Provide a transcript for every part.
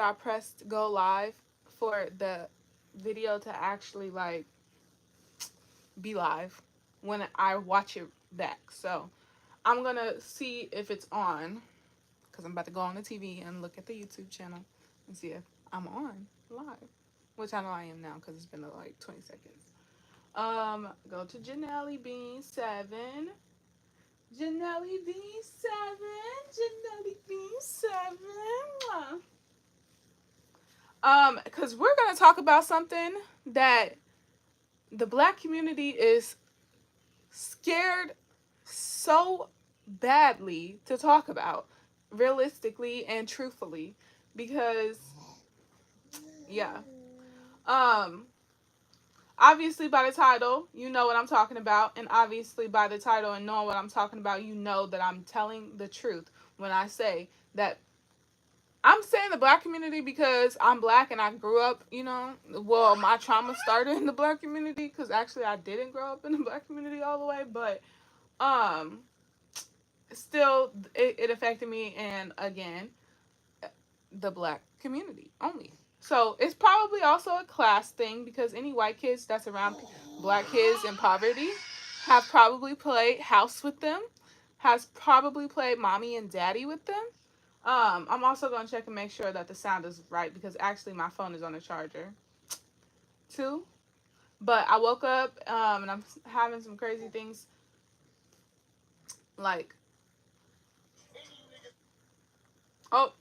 I pressed go live for the video to actually like be live when I watch it back. So I'm gonna see if it's on because I'm about to go on the TV and look at the YouTube channel and see if I'm on live, which I know I am now because it's been like 20 seconds. Go to Janelle Bean 7. Janelle Bean 7. Janelle Bean 7. Because we're gonna talk about something that the black community is scared so badly to talk about, realistically and truthfully, because yeah, um, obviously by the title you know what I'm talking about, and obviously by the title and knowing what I'm talking about, you know that I'm telling the truth when I say that I'm saying the black community because I'm black and I grew up, you know, well, my trauma started in the black community because actually I didn't grow up in the black community all the way, but um, still it affected me, and again, the black community only. So it's probably also a class thing because any white kids that's around black kids in poverty have probably played house with them, has probably played mommy and daddy with them. I'm also gonna check and make sure that the sound is right because actually my phone is on a charger too. But I woke up and I'm having some crazy things like, oh,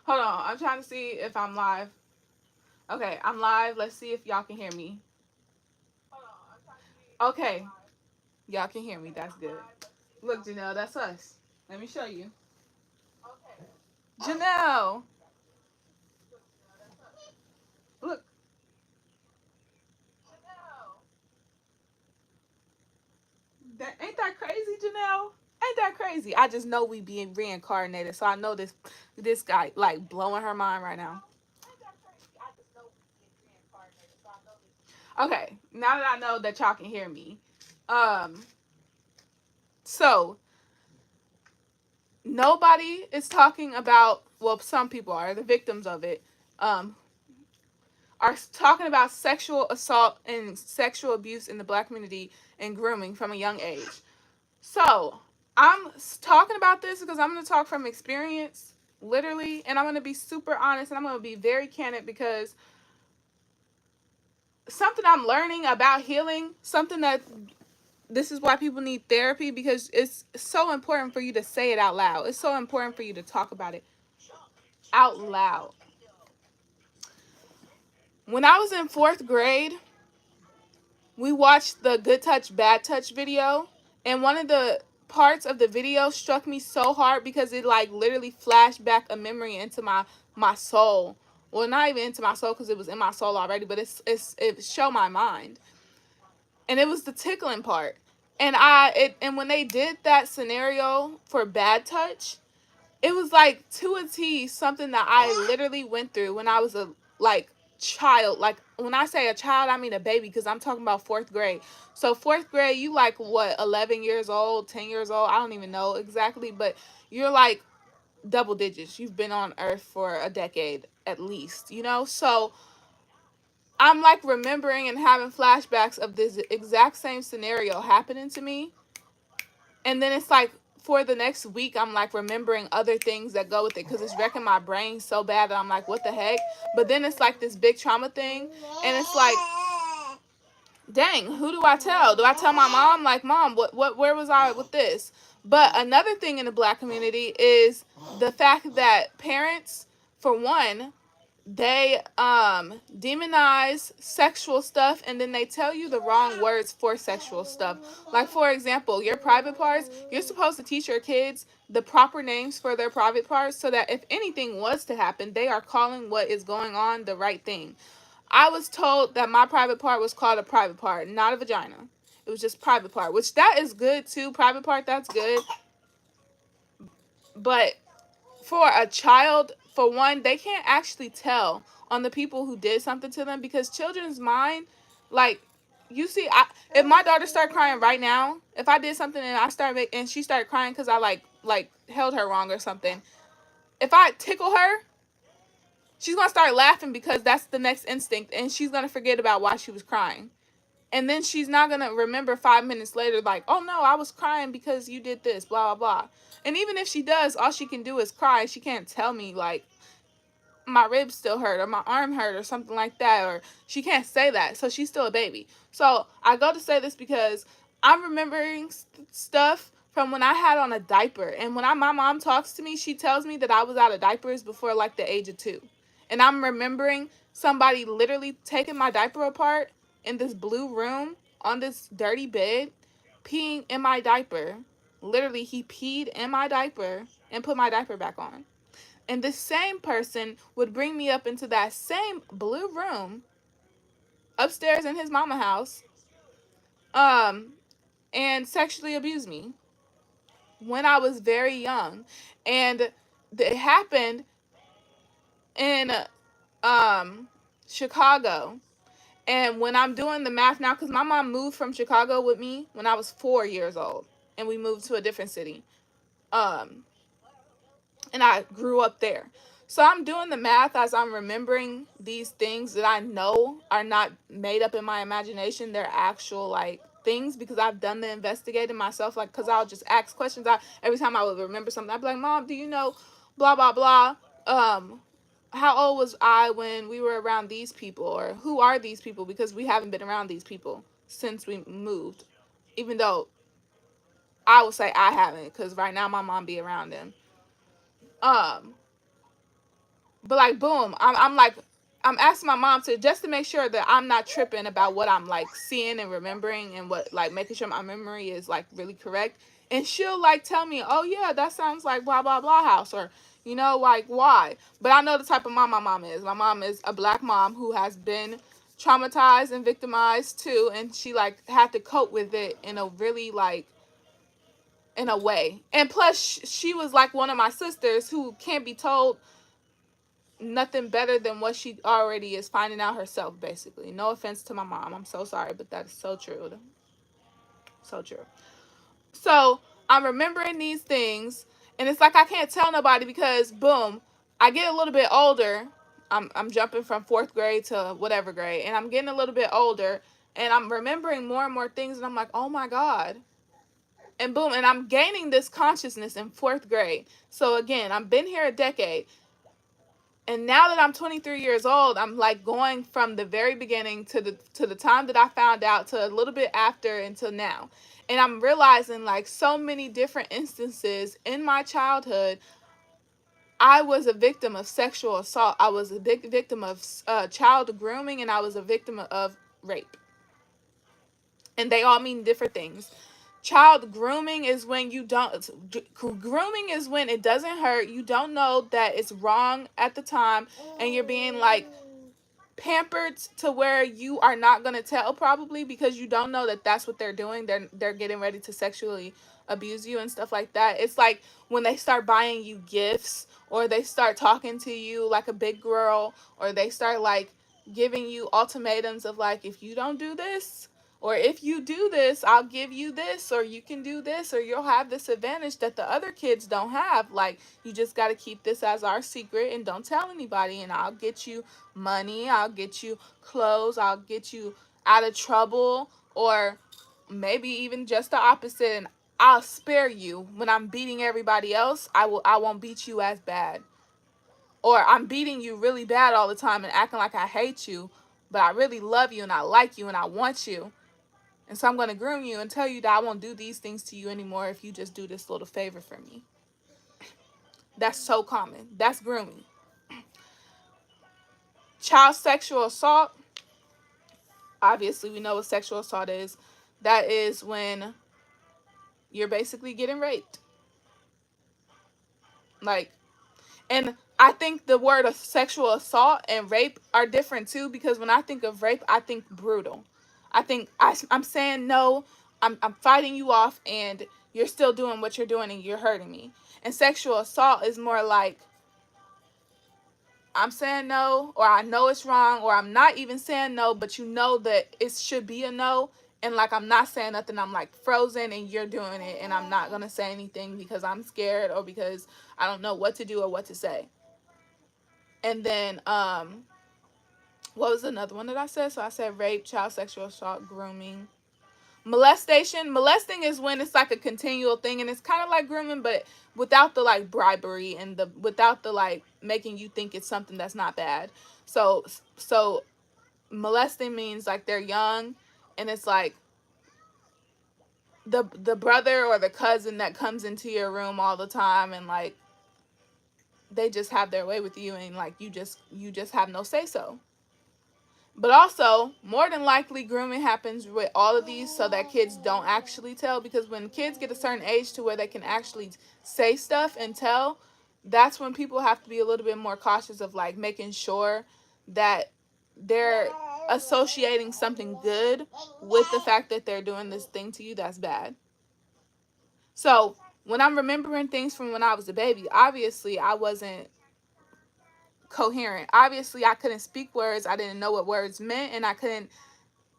hold on, I'm trying to see if I'm live. Okay, I'm live. Let's see if y'all can hear me. Okay, y'all can hear me. That's good. Look, Janelle, that's us. Let me show you. Janelle, look. Ain't that crazy, Janelle? Ain't that crazy? I just know we being reincarnated, so I know this guy like blowing her mind right now. Okay, now that I know that y'all can hear me, um, so nobody is talking about. Well, some people are the victims of it. Um, are talking about sexual assault and sexual abuse in the black community and grooming from a young age. So I'm talking about this because I'm going to talk from experience, literally, and I'm going to be super honest and I'm going to be very candid because something I'm learning about healing, something that this is why people need therapy because it's so important for you to say it out loud. It's so important for you to talk about it out loud. When I was in 4th grade, we watched the Good Touch, Bad Touch video, and one of the parts of the video struck me so hard because it like literally flashed back a memory into my soul. Well, not even into my soul because it was in my soul already, but it showed my mind. And it was the tickling part. And when they did that scenario for Bad Touch, it was like to a T something that I literally went through when I was a like child. Like when I say a child, I mean a baby because I'm talking about 4th grade. So 4th grade, you like what, 11 years old, 10 years old? I don't even know exactly, but you're like double digits. You've been on Earth for a decade at least, you know? So I'm like remembering and having flashbacks of this exact same scenario happening to me, and then it's like for the next week I'm like remembering other things that go with it because it's wrecking my brain so bad that I'm like, what the heck? But then it's like this big trauma thing, and it's like, dang, who do I tell? Do I tell my mom? Like, mom, where was I with this? But another thing in the black community is the fact that parents, for one, they demonize sexual stuff, and then they tell you the wrong words for sexual stuff. Like, for example, your private parts, you're supposed to teach your kids the proper names for their private parts so that if anything was to happen, they are calling what is going on the right thing. I was told that my private part was called a private part, not a vagina. It was just private part, which that is good too. Private part, that's good. But for a child, for one, they can't actually tell on the people who did something to them because children's mind, like, you see, if my daughter started crying right now, if I did something and I started and she started crying because I like held her wrong or something, if I tickle her, she's going to start laughing because that's the next instinct, and she's going to forget about why she was crying. And then she's not going to remember 5 minutes later, like, oh no, I was crying because you did this, blah, blah, blah. And even if she does, all she can do is cry. She can't tell me, like, my ribs still hurt or my arm hurt or something like that, or she can't say that. So she's still a baby. So I go to say this because I'm remembering stuff from when I had on a diaper. And when my mom talks to me, she tells me that I was out of diapers before like the age of 2. And I'm remembering somebody literally taking my diaper apart in this blue room on this dirty bed, peeing in my diaper. Literally, he peed in my diaper and put my diaper back on. And this same person would bring me up into that same blue room upstairs in his mama house, and sexually abuse me when I was very young. And it happened in Chicago. And when I'm doing the math now, because my mom moved from Chicago with me when I was 4 years old, and we moved to a different city. And I grew up there. So I'm doing the math as I'm remembering these things that I know are not made up in my imagination. They're actual, like, things, because I've done the investigating myself. Like, because I'll just ask questions. Every time I would remember something, I'd be like, Mom, do you know blah, blah, blah? How old was I when we were around these people? Or who are these people? Because we haven't been around these people since we moved. Even though I would say I haven't, because right now my mom be around them. But like, boom, I'm like, I'm asking my mom to, just to make sure that I'm not tripping about what I'm like seeing and remembering, and what, like, making sure my memory is like really correct. And she'll like tell me, oh yeah, that sounds like blah blah blah house, or you know, like, why. But I know the type of mom my mom is. My mom is a black mom who has been traumatized and victimized too, and she like had to cope with it in a really, like, in a way. And plus she was like one of my sisters who can't be told nothing better than what she already is finding out herself, basically. No offense to my mom. I'm so sorry, but that is so true. So true. So I'm remembering these things, and it's like I can't tell nobody because, boom, I get a little bit older. I'm jumping from 4th grade to whatever grade, and I'm getting a little bit older, and I'm remembering more and more things, and I'm like, oh my God. And boom, and I'm gaining this consciousness in 4th grade. So again, I've been here a decade. And now that I'm 23 years old, I'm like going from the very beginning to the time that I found out to a little bit after until now. And I'm realizing, like, so many different instances in my childhood, I was a victim of sexual assault. I was a big victim of child grooming, and I was a victim of rape. And they all mean different things. Child grooming is when grooming is when it doesn't hurt, you don't know that it's wrong at the time, and you're being like pampered to where you are not going to tell, probably because you don't know that that's what they're doing. They're getting ready to sexually abuse you and stuff like that. It's like when they start buying you gifts, or they start talking to you like a big girl, or they start like giving you ultimatums of like, if you don't do this, or if you do this, I'll give you this, or you can do this, or you'll have this advantage that the other kids don't have. Like, you just got to keep this as our secret and don't tell anybody, and I'll get you money, I'll get you clothes, I'll get you out of trouble, or maybe even just the opposite, and I'll spare you. When I'm beating everybody else, I won't beat you as bad. Or I'm beating you really bad all the time and acting like I hate you, but I really love you and I like you and I want you. And so I'm going to groom you and tell you that I won't do these things to you anymore if you just do this little favor for me. That's so common. That's grooming. Child sexual assault. Obviously, we know what sexual assault is. That is when you're basically getting raped. Like, and I think the word of sexual assault and rape are different too, because when I think of rape, I think brutal. I think I'm saying no, I'm fighting you off, and you're still doing what you're doing and you're hurting me. And sexual assault is more like, I'm saying no, or I know it's wrong, or I'm not even saying no, but you know that it should be a no, and like I'm not saying nothing, I'm like frozen and you're doing it, and I'm not gonna say anything because I'm scared or because I don't know what to do or what to say. And then what was another one that I said? So I said rape, child sexual assault, grooming, molestation. Molesting is when it's like a continual thing, and it's kind of like grooming, but without the like bribery and the without the like making you think it's something that's not bad. So molesting means like they're young, and it's like the brother or the cousin that comes into your room all the time, and like they just have their way with you, and like you just have no say so. But also, more than likely, grooming happens with all of these so that kids don't actually tell. Because when kids get a certain age to where they can actually say stuff and tell, that's when people have to be a little bit more cautious of like making sure that they're associating something good with the fact that they're doing this thing to you that's bad. So when I'm remembering things from when I was a baby, obviously I wasn't coherent. Obviously I couldn't speak words. I didn't know what words meant, and I couldn't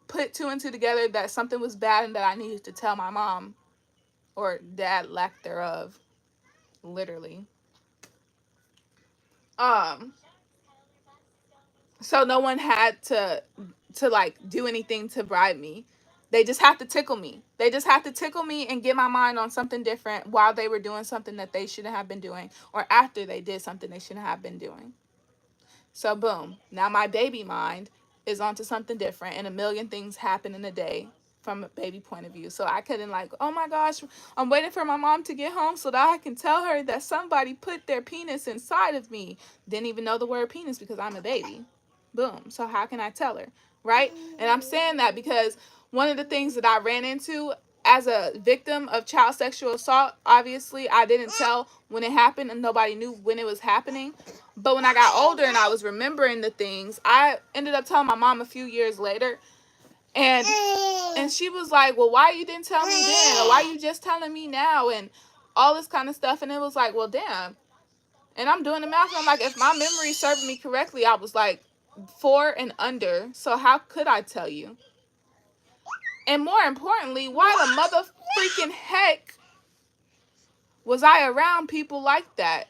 put two and two together that something was bad and that I needed to tell my mom or dad, lack thereof, literally. Um, so no one had to like do anything to bribe me. They just have to tickle me. They just have to tickle me and get my mind on something different while they were doing something that they shouldn't have been doing, or after they did something they shouldn't have been doing. So boom, now my baby mind is onto something different, and a million things happen in a day from a baby point of view. So I couldn't like, oh my gosh, I'm waiting for my mom to get home so that I can tell her that somebody put their penis inside of me. Didn't even know the word penis because I'm a baby. Boom. So how can I tell her? Right? And I'm saying that because one of the things that I ran into as a victim of child sexual assault, obviously I didn't tell when it happened and nobody knew when it was happening. But when I got older and I was remembering the things, I ended up telling my mom a few years later. And she was like, well, why you didn't tell me then? Or why you just telling me now? And all this kind of stuff. And it was like, well, damn. And I'm doing the math. And I'm like, if my memory served me correctly, I was like 4 and under. So how could I tell you? And more importantly, why the mother freaking heck was I around people like that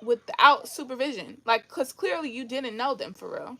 without supervision? Like, because clearly you didn't know them for real.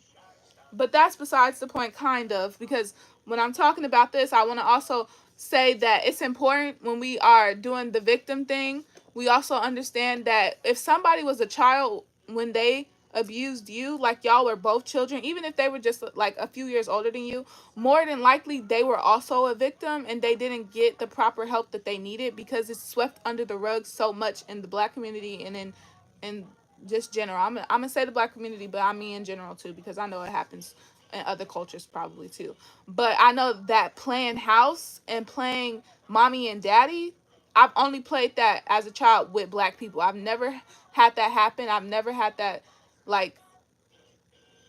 But that's besides the point, kind of, because when I'm talking about this, I want to also say that it's important when we are doing the victim thing, we also understand that if somebody was a child when they abused you, like y'all were both children, even if they were just like a few years older than you, more than likely they were also a victim and they didn't get the proper help that they needed because it's swept under the rug so much in the Black community and in just general. I'm gonna say the Black community, but I mean in general too, because I know it happens in other cultures probably too. But I know that playing house and playing mommy and daddy, I've only played that as a child with Black people. I've never had that happen. I've never had that like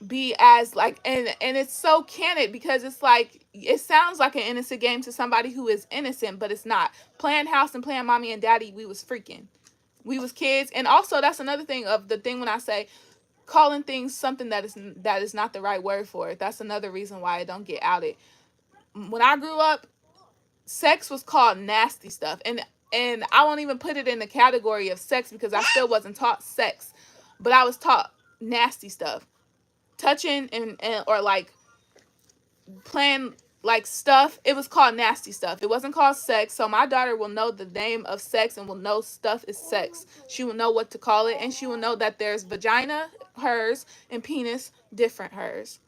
be as like, and it's so candid because it's like it sounds like an innocent game to somebody who is innocent, but it's not. Playing house and playing mommy and daddy, we was freaking. We was kids. And also that's another thing of the thing when I say calling things something that is not the right word for it. That's another reason why I don't get outed. When I grew up, sex was called nasty stuff. And I won't even put it in the category of sex because I still wasn't taught sex. But I was taught nasty stuff. Touching and or like playing like stuff, it was called nasty stuff. It wasn't called sex. So my daughter will know the name of sex and will know stuff is sex. She will know what to call it, and she will know that there's vagina, hers, and penis, different hers.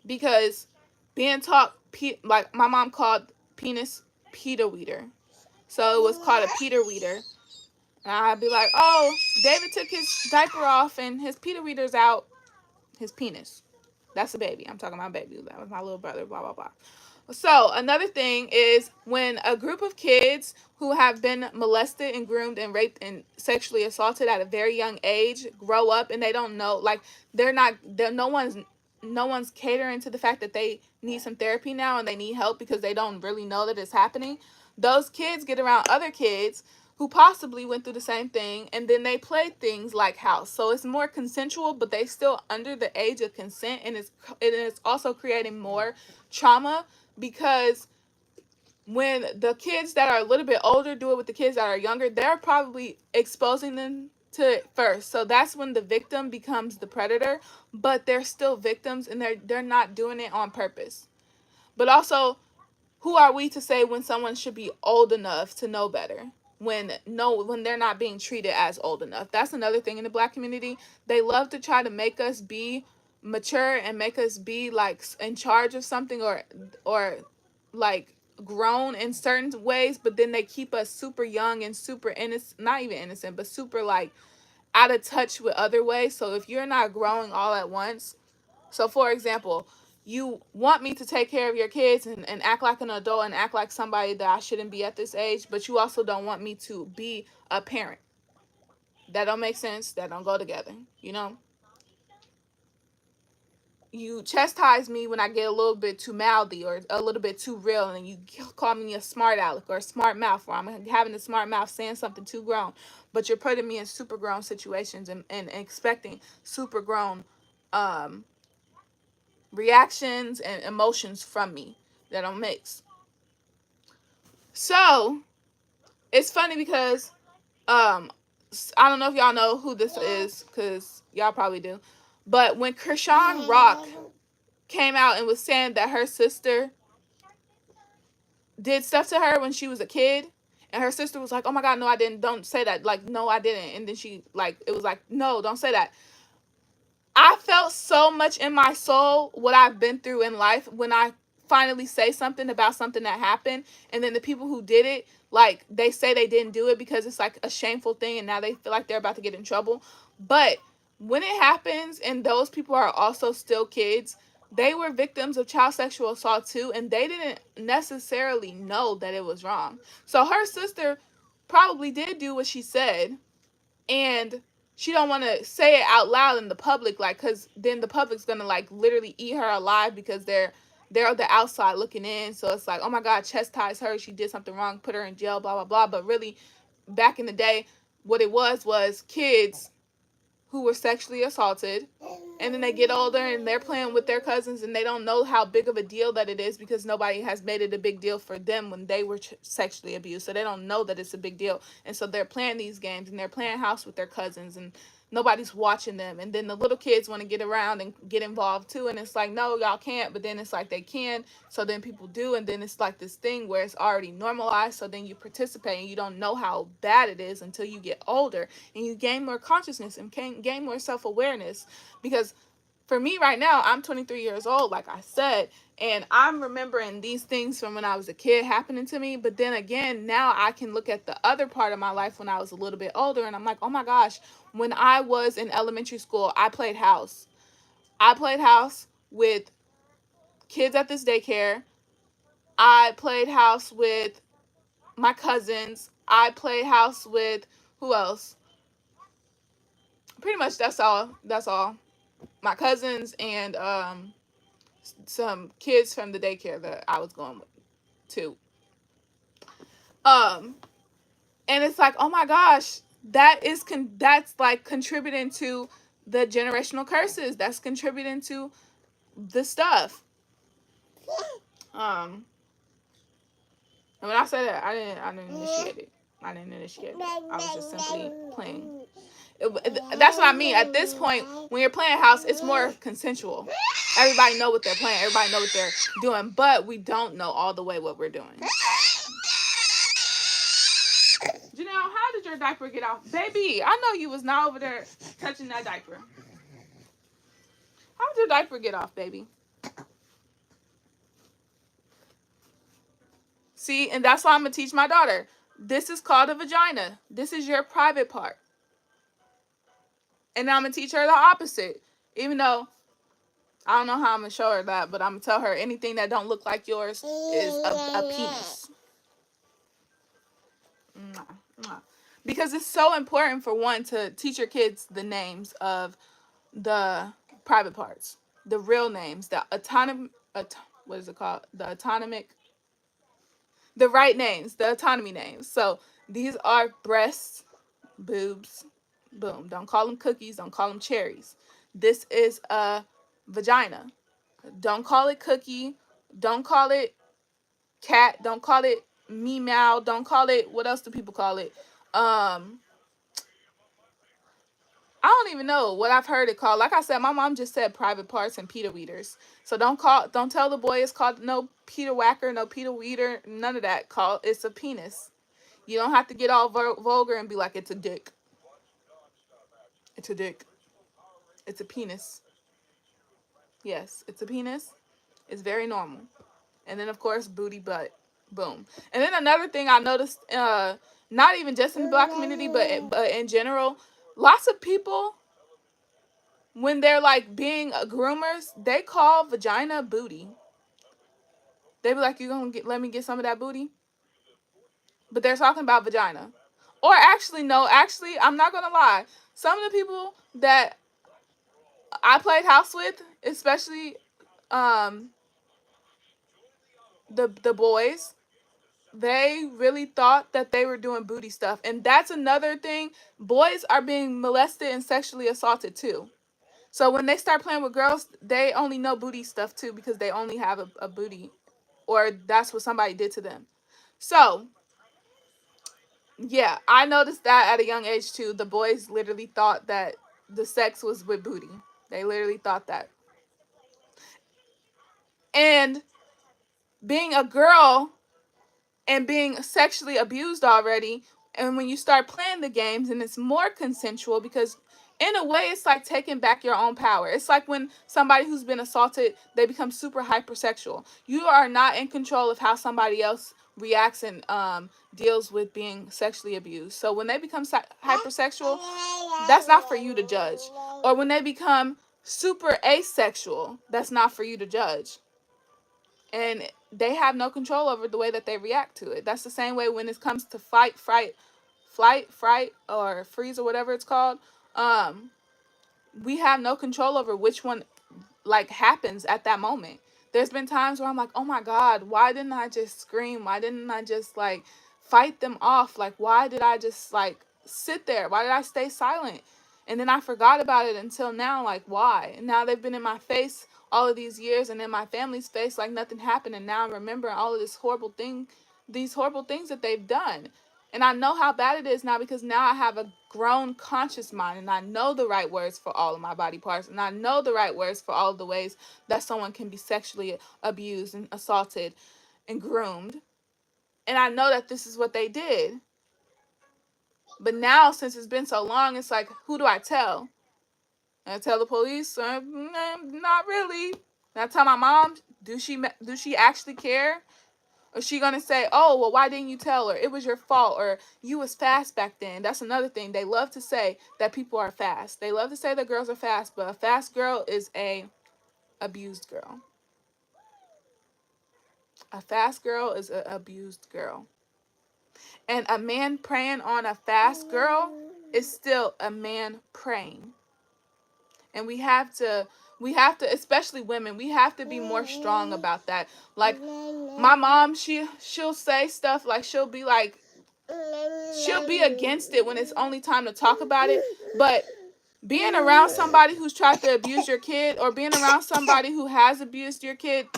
Because being taught, like my mom called penis Peter Weeder. So it was called a Peter Weeder. And I'd be like, oh, David took his diaper off and his Peter Weeder's out. His penis. That's a baby. I'm talking about baby. That was my little brother, blah, blah, blah. So another thing is when a group of kids who have been molested and groomed and raped and sexually assaulted at a very young age grow up and they don't know, like no one's catering to the fact that they need some therapy now and they need help because they don't really know that it's happening. Those kids get around other kids who possibly went through the same thing, and then they played things like house. So it's more consensual, but they still under the age of consent, and it's also creating more trauma, because when the kids that are a little bit older do it with the kids that are younger, they're probably exposing them to it first. So that's when the victim becomes the predator, but they're still victims, and they're not doing it on purpose. But also, who are we to say when someone should be old enough to know better, when they're not being treated as old enough? That's another thing in the Black community. They love to try to make us be mature and make us be like in charge of something, or like grown in certain ways, but then they keep us super young and super innocent, not even innocent, but super like out of touch with other ways. So if you're not growing all at once, so for example, you want me to take care of your kids and act like an adult and act like somebody that I shouldn't be at this age, but you also don't want me to be a parent. That don't make sense. That don't go together, you know? You chastise me when I get a little bit too mouthy or a little bit too real, and you call me a smart aleck or a smart mouth, or I'm having a smart mouth saying something too grown, but you're putting me in super grown situations and expecting super grown reactions and emotions from me that don't mix. So it's funny because I don't know if y'all know who this is, because y'all probably do, but when Krishan Rock came out and was saying that her sister did stuff to her when she was a kid, and her sister was like, oh my god, no I didn't, don't say that, like no I didn't, and then she like, it was like, no, don't say that. I felt so much in my soul what I've been through in life when I finally say something about something that happened, and then the people who did it, like, they say they didn't do it because it's like a shameful thing, and now they feel like they're about to get in trouble. But when it happens and those people are also still kids, they were victims of child sexual assault too, and they didn't necessarily know that it was wrong. So her sister probably did do what she said, and she don't want to say it out loud in the public, like, because then the public's gonna like literally eat her alive, because they're the outside looking in. So it's like, oh my god, chastise her, she did something wrong, put her in jail, blah blah blah. But really, back in the day, what it was kids who were sexually assaulted, and then they get older and they're playing with their cousins, and they don't know how big of a deal that it is, because nobody has made it a big deal for them when they were sexually abused. So they don't know that it's a big deal, and so they're playing these games and they're playing house with their cousins, and nobody's watching them. And then the little kids want to get around and get involved too, and it's like, no, y'all can't. But then it's like they can, so then people do, and then it's like this thing where it's already normalized, so then you participate and you don't know how bad it is until you get older and you gain more consciousness and can gain more self-awareness. Because for me right now, I'm 23 years old, like I said, and I'm remembering these things from when I was a kid happening to me. But then again, now I can look at the other part of my life when I was a little bit older, and I'm like, oh my gosh, when I was in elementary school, I played house. I played house with kids at this daycare. I played house with my cousins. I played house with, who else? Pretty much that's all. That's all. My cousins and some kids from the daycare that I was going with too. Um, and it's like, oh my gosh, that's like contributing to the generational curses. That's contributing to the stuff. And when I said that, I didn't initiate it. I didn't initiate it. I was just simply playing. That's what I mean. At this point, when you're playing house, it's more consensual. Everybody know what they're playing. Everybody know what they're doing, but we don't know all the way what we're doing. Janelle, how did your diaper get off? Baby, I know you was not over there touching that diaper. How did your diaper get off, baby? See, and that's why I'm going to teach my daughter. This is called a vagina. This is your private part. And I'm going to teach her the opposite. Even though I don't know how I'm going to show her that, but I'm going to tell her anything that don't look like yours is a penis. Because it's so important, for one, to teach your kids the names of the private parts. The real names. The what is it called? The right names. The autonomy names. So These are breasts, boobs, boom. Don't call them cookies. Don't call them cherries. This is a vagina. Don't call it cookie. Don't call it cat. Don't call it meow. Don't call it, what else do people call it? I don't even know what I've heard it called. Like I said, my mom just said private parts and Peter Weeders. So don't tell the boy it's called no Peter Whacker, no Peter Weeder, none of that. It's a penis. You don't have to get all vulgar and be like, it's a dick. It's a dick. It's a penis. Yes, it's a penis. It's very normal. And then, of course, booty, butt. Boom. And then another thing I noticed, not even just in the black community, but in general, lots of people, when they're like being groomers, they call vagina booty. They be like, you gonna let me get some of that booty? But they're talking about vagina. Or actually, no, I'm not gonna lie. Some of the people that I played house with, especially the boys, they really thought that they were doing booty stuff. And that's another thing. Boys are being molested and sexually assaulted too. So when they start playing with girls, they only know booty stuff too, because they only have a booty, or that's what somebody did to them. So yeah, I noticed that at a young age too. The boys literally thought that the sex was with booty. They literally thought that. And being a girl and being sexually abused already, and when you start playing the games and it's more consensual, because in a way it's like taking back your own power. It's like when somebody who's been assaulted, they become super hypersexual. You are not in control of how somebody else reacts and deals with being sexually abused. So when they become hypersexual, that's not for you to judge. Or when they become super asexual, that's not for you to judge. And they have no control over the way that they react to it. That's the same way when it comes to flight, fright, or freeze, or whatever it's called. We have no control over which one like happens at that moment. There's been times where I'm like, oh my God, why didn't I just scream? Why didn't I just like fight them off? Like, why did I just like sit there? Why did I stay silent? And then I forgot about it until now. Like, why? And now they've been in my face all of these years, and in my family's face like nothing happened. And now I'm remembering all of these horrible things that they've done. And I know how bad it is now, because now I have a grown conscious mind, and I know the right words for all of my body parts, and I know the right words for all of the ways that someone can be sexually abused and assaulted and groomed. And I know that this is what they did. But now, since it's been so long, it's like, who do I tell? I tell the police? Not really. And I tell my mom, do she actually care? Or is she going to say, oh, well, why didn't you tell her? It was your fault, or you was fast back then. That's another thing. They love to say that people are fast. They love to say that girls are fast, but a fast girl is a abused girl. A fast girl is an abused girl. And a man preying on a fast girl is still a man preying. And we have to, especially women, we have to be more strong about that. Like, my mom, she'll say stuff like, she'll be against it when it's only time to talk about it. But being around somebody who's tried to abuse your kid, or being around somebody who has abused your kid,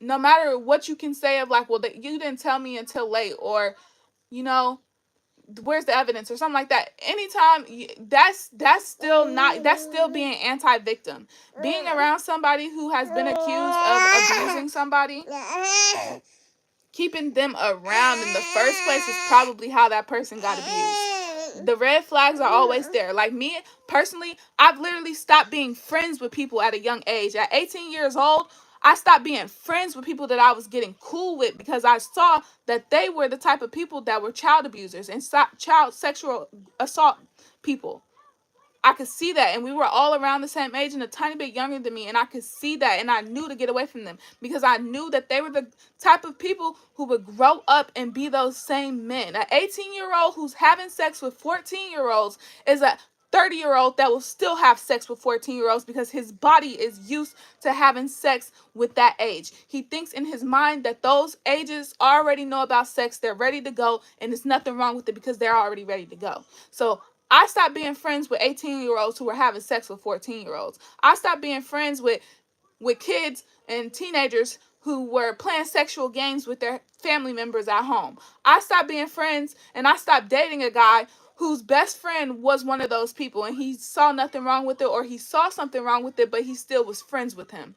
no matter what you can say of like, well, you didn't tell me until late, or, you know, where's the evidence, or something like that. Anytime, that's still being anti-victim. Being around somebody who has been accused of abusing somebody, keeping them around in the first place is probably how that person got abused. The red flags are always there. Like me, personally, I've literally stopped being friends with people at a young age. At 18 years old, I stopped being friends with people that I was getting cool with, because I saw that they were the type of people that were child abusers and child sexual assault people. I could see that, and we were all around the same age and a tiny bit younger than me, and I could see that, and I knew to get away from them, because I knew that they were the type of people who would grow up and be those same men. An 18-year-old who's having sex with 14-year-olds is a 30-year-old that will still have sex with 14-year-olds because his body is used to having sex with that age. He thinks in his mind that those ages already know about sex. They're ready to go, and there's nothing wrong with it because they're already ready to go. So I stopped being friends with 18-year-olds who were having sex with 14-year-olds. I stopped being friends with kids and teenagers who were playing sexual games with their family members at home. I stopped being friends and I stopped dating a guy whose best friend was one of those people, and he saw nothing wrong with it, or he saw something wrong with it, but he still was friends with him.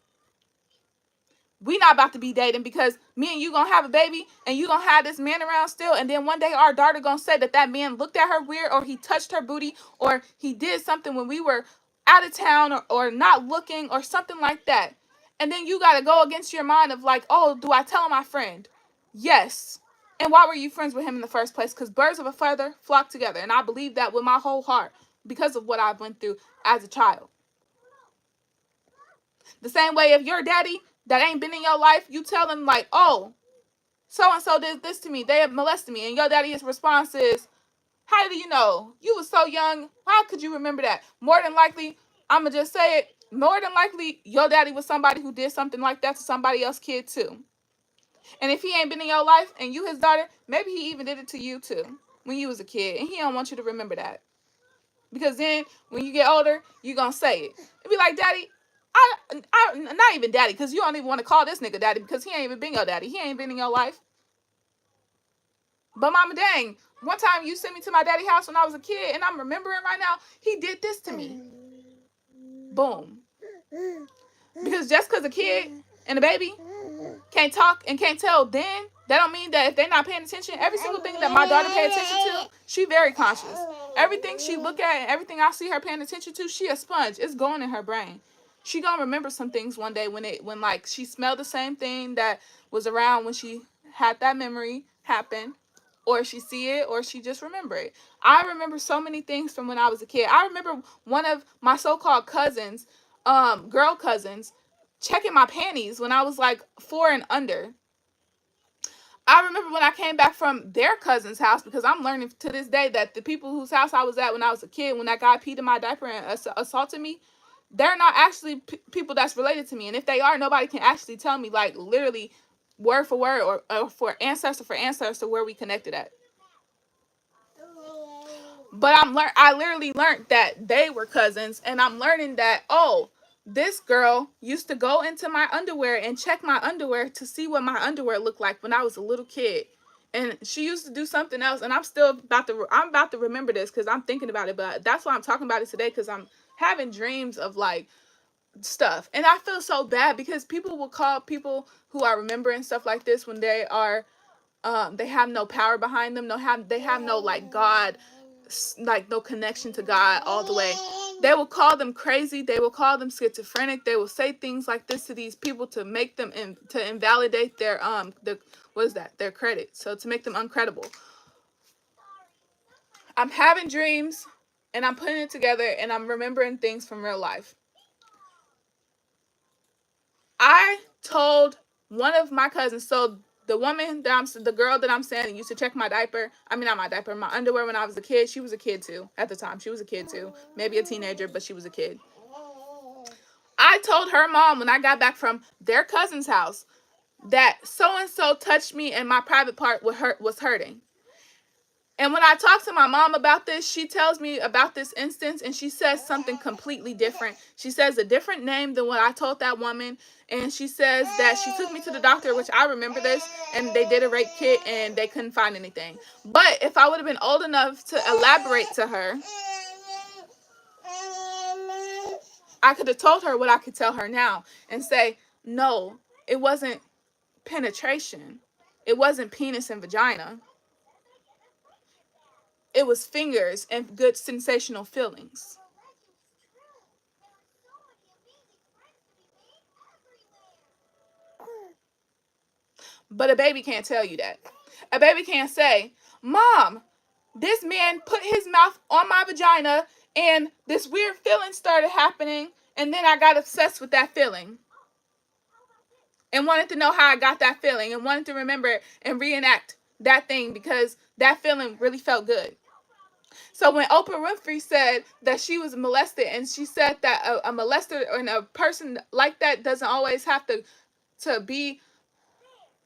We not about to be dating because me and you gonna have a baby and you gonna have this man around still, and then one day our daughter gonna say that that man looked at her weird, or he touched her booty, or he did something when we were out of town, or not looking, or something like that. And then you gotta go against your mind of like, oh, do I tell my friend? Yes. And why were you friends with him in the first place? Because birds of a feather flock together, and I believe that with my whole heart because of what I went through as a child. The same way if your daddy that ain't been in your life, you tell them like, oh, so-and-so did this to me, they have molested me, and your daddy's response is, how do you know? You was so young, how could you remember that? More than likely, I'ma just say it, more than likely, your daddy was somebody who did something like that to somebody else's kid too. And if he ain't been in your life and you his daughter, maybe he even did it to you too when you was a kid, and he don't want you to remember that. Because then when you get older, you gonna say it. It'd be like, daddy, I not even daddy, because you don't even want to call this nigga daddy because he ain't even been your daddy. He ain't been in your life. But mama dang, one time you sent me to my daddy's house when I was a kid, and I'm remembering right now, he did this to me. Boom. Because just because a kid and a baby can't talk and can't tell then, that don't mean that if they're not paying attention, every single thing that my daughter pays attention to, she very conscious. Everything she look at and everything I see her paying attention to, she a sponge. It's going in her brain. She gonna remember some things one day when like she smelled the same thing that was around when she had that memory happen, or she see it, or she just remember it. I remember so many things from when I was a kid. I remember one of my so-called cousins, girl cousins, checking my panties when I was like 4 and under. I remember when I came back from their cousin's house, because I'm learning to this day that the people whose house I was at when I was a kid, when that guy peed in my diaper and assaulted me, they're not actually people that's related to me. And if they are, nobody can actually tell me, like, literally word for word, or for ancestor where we connected at. But I literally learned that they were cousins, and I'm learning that, oh, this girl used to go into my underwear and check my underwear to see what my underwear looked like when I was a little kid. And she used to do something else, and I'm about to remember this because I'm thinking about it, but that's why I'm talking about it today, because I'm having dreams of like stuff. And I feel so bad because people will call people who are remembering stuff like this when they are they have no power behind them, they have no like God, like no connection to God all the way. They will call them crazy. They will call them schizophrenic. They will say things like this to these people to make them to invalidate their their credit. So to make them uncredible. I'm having dreams and I'm putting it together and I'm remembering things from real life. I told one of my cousins, so the girl that I'm saying used to check my diaper. I mean, not my diaper, my underwear when I was a kid. She was a kid too at the time. She was a kid too. Maybe a teenager, but she was a kid. I told her mom when I got back from their cousin's house that so-and-so touched me and my private part was hurting. And when I talk to my mom about this, she tells me about this instance and she says something completely different. She says a different name than what I told that woman. And she says that she took me to the doctor, which I remember this, and they did a rape kit and they couldn't find anything. But if I would have been old enough to elaborate to her, I could have told her what I could tell her now and say, no, it wasn't penetration. It wasn't penis and vagina. It was fingers and good sensational feelings. But a baby can't tell you that. A baby can't say, Mom, this man put his mouth on my vagina and this weird feeling started happening and then I got obsessed with that feeling and wanted to know how I got that feeling and wanted to remember and reenact that thing because that feeling really felt good. So when Oprah Winfrey said that she was molested, and she said that a molester and a person like that doesn't always have to be,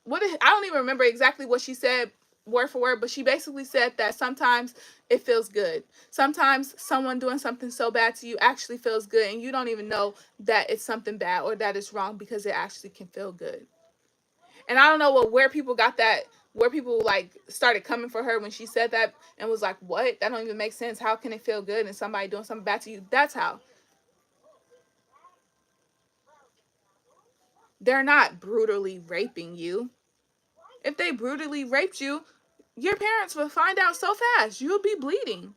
I don't even remember exactly what she said word for word, but she basically said that sometimes it feels good. Sometimes someone doing something so bad to you actually feels good, and you don't even know that it's something bad or that it's wrong because it actually can feel good. And I don't know where people got that, where people like started coming for her when she said that and was like, what? That don't even make sense. How can it feel good and somebody doing something bad to you? That's how. They're not brutally raping you. If they brutally raped you, your parents will find out so fast. You'll be bleeding.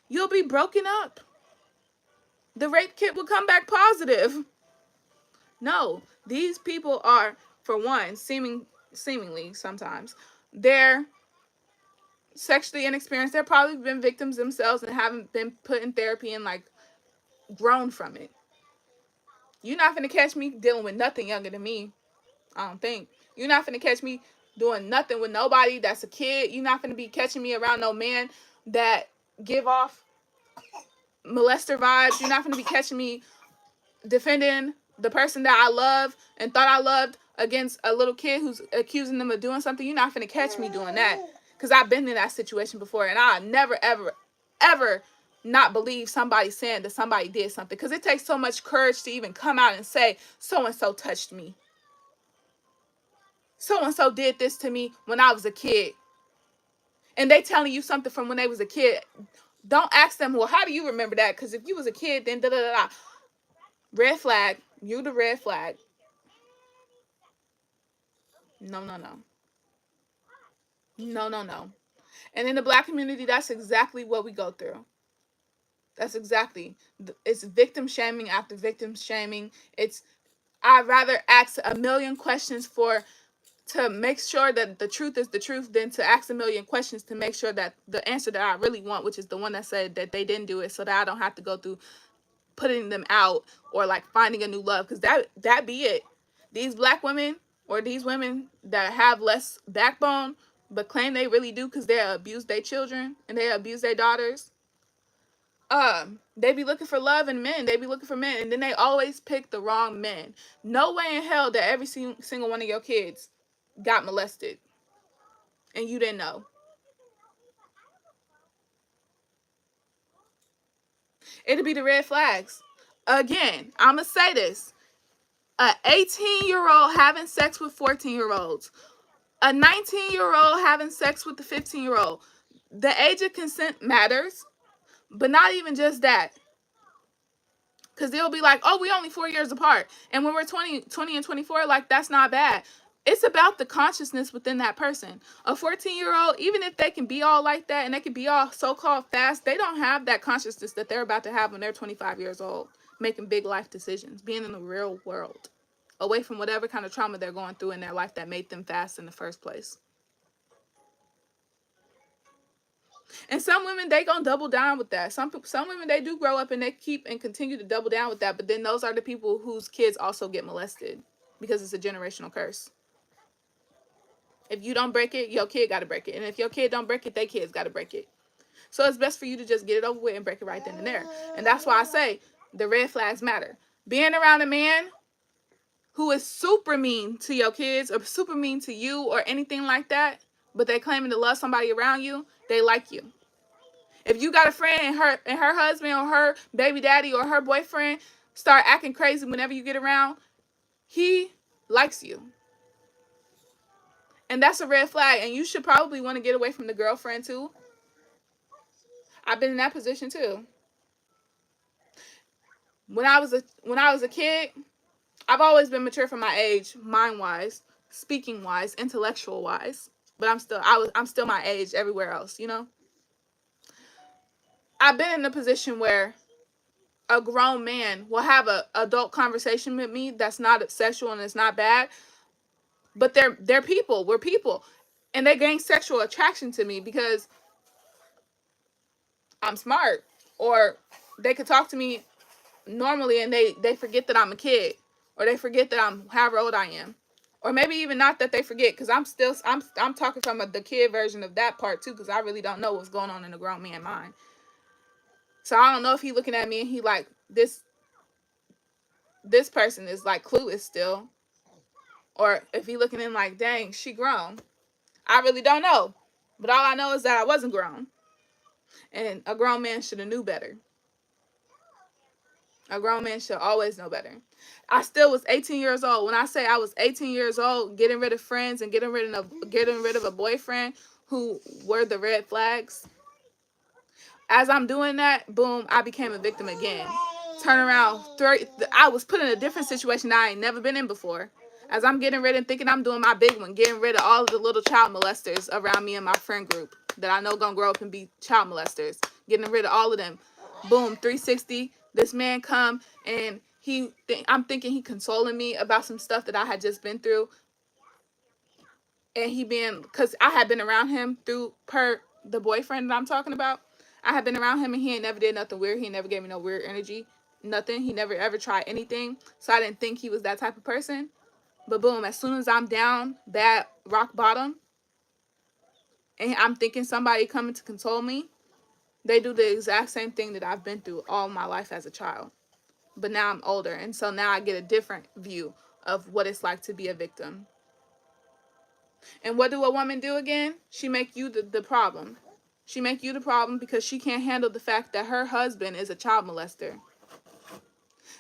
You'll be broken up. The rape kit will come back positive. No, these people are, for one, seemingly sometimes, they're sexually inexperienced. They've probably been victims themselves and haven't been put in therapy and like grown from it. You're not gonna catch me dealing with nothing younger than me. I don't think. You're not gonna catch me doing nothing with nobody that's a kid. You're not gonna be catching me around no man that give off molester vibes. You're not gonna be catching me defending the person that I love and thought I loved against a little kid who's accusing them of doing something. You're not gonna catch me doing that, because I've been in that situation before, and I never ever ever not believe somebody saying that somebody did something, because it takes so much courage to even come out and say so and so touched me, so and so did this to me when I was a kid, and they telling you something from when they was a kid. Don't ask them, well, how do you remember that? Because if you was a kid, then da da da da. Red flag. You the red flag. No, no, no. No, no, no. And in the black community, that's exactly what we go through. That's exactly. It's victim shaming after victim shaming. I'd rather ask a million questions to make sure that the truth is the truth than to ask a million questions to make sure that the answer that I really want, which is the one that said that they didn't do it, so that I don't have to go through putting them out or like finding a new love, because that be it. These black women or these women that have less backbone but claim they really do because they abuse their children and they abuse their daughters, they be looking for love in men. They be looking for men, and then they always pick the wrong men. No way in hell that every single one of your kids got molested and you didn't know. It'll be the red flags. Again, I'm going to say this. A 18-year-old having sex with 14-year-olds. A 19-year-old having sex with the 15-year-old. The age of consent matters, but not even just that. Because they'll be like, oh, we only 4 years apart. And when we're 20 and 24, like, that's not bad. It's about the consciousness within that person. A 14-year-old, even if they can be all like that and they can be all so-called fast, they don't have that consciousness that they're about to have when they're 25 years old, making big life decisions, being in the real world, away from whatever kind of trauma they're going through in their life that made them fast in the first place. And some women, they gonna double down with that. Some women, they do grow up and they keep and continue to double down with that. But then those are the people whose kids also get molested because it's a generational curse. If you don't break it, your kid got to break it. And if your kid don't break it, their kids got to break it. So it's best for you to just get it over with and break it right then and there. And that's why I say the red flags matter. Being around a man who is super mean to your kids or super mean to you or anything like that, but they claiming to love somebody around you, they like you. If you got a friend and her husband or her baby daddy or her boyfriend start acting crazy whenever you get around, he likes you. And that's a red flag. And you should probably want to get away from the girlfriend too. I've been in that position too. When I was a kid, I've always been mature for my age, mind-wise, speaking-wise, intellectual-wise. But I'm still my age everywhere else, you know? I've been in a position where a grown man will have an adult conversation with me that's not sexual and it's not bad, but they're people. We're people. And they gain sexual attraction to me because I'm smart. Or they could talk to me normally and they forget that I'm a kid. Or they forget that I'm however old I am. Or maybe even not that they forget, because I'm talking from the kid version of that part too, because I really don't know what's going on in a grown man's mind. So I don't know if he looking at me and he like, this person is like clueless still, or if he looking in like, dang, she grown. I really don't know, but all I know is that I wasn't grown, and a grown man should have knew better. A grown man should always know better. I still was 18 years old. When I say I was 18 years old, getting rid of friends and getting rid of a boyfriend who were the red flags. As I'm doing that, boom, I became a victim again. Turn around, I was put in a different situation that I ain't never been in before. As I'm getting rid and thinking I'm doing my big one, getting rid of all of the little child molesters around me and my friend group that I know gonna grow up and be child molesters. Getting rid of all of them. Boom, 360. This man come and I'm thinking he consoling me about some stuff that I had just been through. And because I had been around him through the boyfriend that I'm talking about. I had been around him and he ain't never did nothing weird. He never gave me no weird energy. Nothing. He never ever tried anything. So I didn't think he was that type of person. But boom, as soon as I'm down, bad, rock bottom, and I'm thinking somebody coming to console me, they do the exact same thing that I've been through all my life as a child. But now I'm older, and so now I get a different view of what it's like to be a victim. And what do a woman do again? She make you the problem. She make you the problem because she can't handle the fact that her husband is a child molester.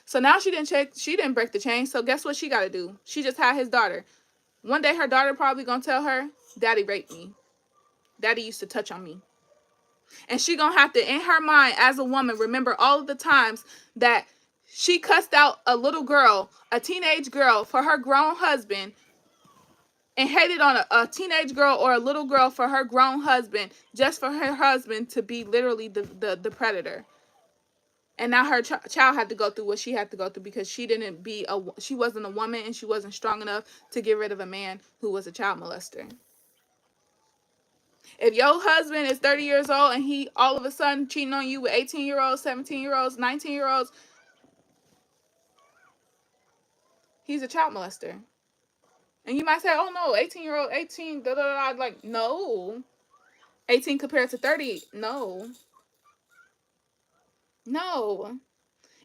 So now she didn't break the chain. So guess what she got to do? She just had his daughter. One day her daughter probably going to tell her, Daddy raped me. Daddy used to touch on me. And she going to have to, in her mind as a woman, remember all of the times that she cussed out a little girl, a teenage girl, for her grown husband, and hated on a teenage girl or a little girl for her grown husband, just for her husband to be literally the predator. And now her child had to go through what she had to go through because she wasn't a woman and she wasn't strong enough to get rid of a man who was a child molester. If your husband is 30 years old and he all of a sudden cheating on you with 18-year-olds, 17-year-olds, 19-year-olds, he's a child molester. And you might say, oh no, 18-year-old, 18, da da da. Like, no. 18 compared to 30, no. No.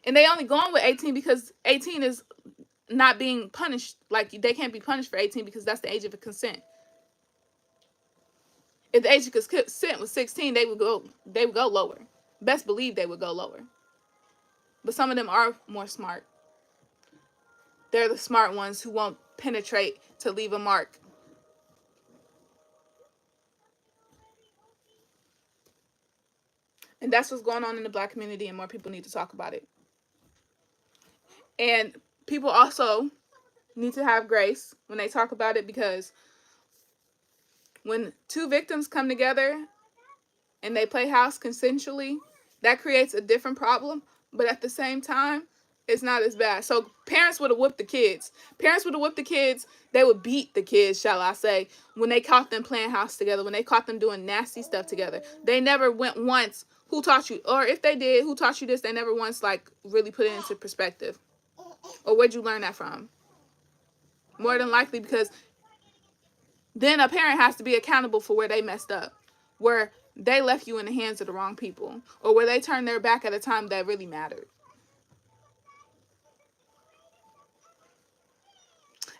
And they only going with 18 because 18 is not being punished. Like, they can't be punished for 18 because that's the age of consent. If the age of consent was 16, they would go lower. Best believe they would go lower. But some of them are more smart. They're the smart ones who won't penetrate to leave a mark. And that's what's going on in the Black community, and more people need to talk about it. And people also need to have grace when they talk about it, because when two victims come together and they play house consensually, that creates a different problem. But at the same time, it's not as bad. So parents would have whooped the kids. Parents would have whooped the kids. They would beat the kids, shall I say, when they caught them playing house together, when they caught them doing nasty stuff together. They never went once, who taught you? Or if they did, who taught you this? They never once, like, really put it into perspective. Or where'd you learn that from? More than likely, because then a parent has to be accountable for where they messed up, where they left you in the hands of the wrong people, or where they turned their back at a time that really mattered.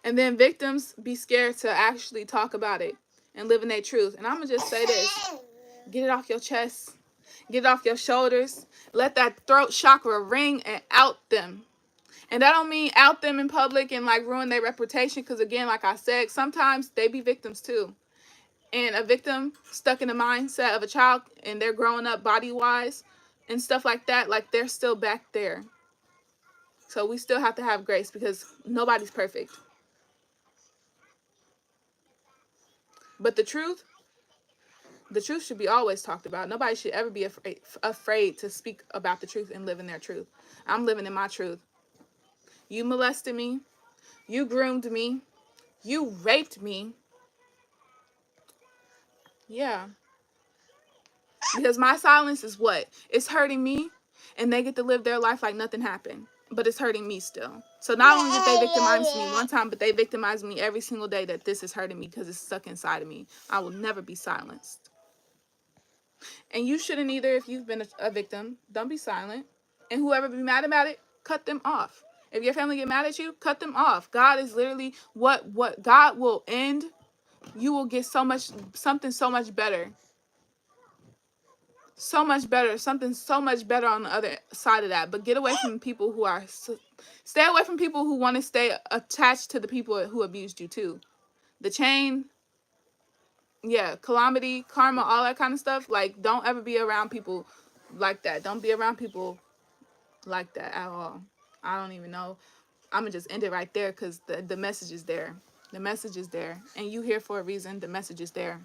And then victims be scared to actually talk about it and live in their truth. And I'm going to just say this. Get it off your chest. Get it off your shoulders. Let that throat chakra ring and out them. And that don't mean out them in public and like ruin their reputation. Because again, like I said, sometimes they be victims too. And a victim stuck in the mindset of a child and they're growing up body-wise and stuff like that, like they're still back there. So we still have to have grace because nobody's perfect. But the truth should be always talked about. Nobody should ever be afraid to speak about the truth and live in their truth. I'm living in my truth. You molested me. You groomed me. You raped me. Yeah. Because my silence is what? It's hurting me, and they get to live their life like nothing happened. but it's hurting me still. So not only did they victimize me one time, but they victimize me every single day that this is hurting me because it's stuck inside of me. I will never be silenced. And you shouldn't either if you've been a victim. Don't be silent. And whoever be mad about it, cut them off. If your family get mad at you, cut them off. God is literally what God will end. You will get something so much better. So much better, something so much better on the other side of that. But get away from people who are, stay away from people who want to stay attached to the people who abused you too. The chain, yeah, calamity, karma, all that kind of stuff. Like, don't ever be around people like that. Don't be around people like that at all. I don't even know. I'm gonna just end it right there because the message is there. The message is there, and you here for a reason. The message is there.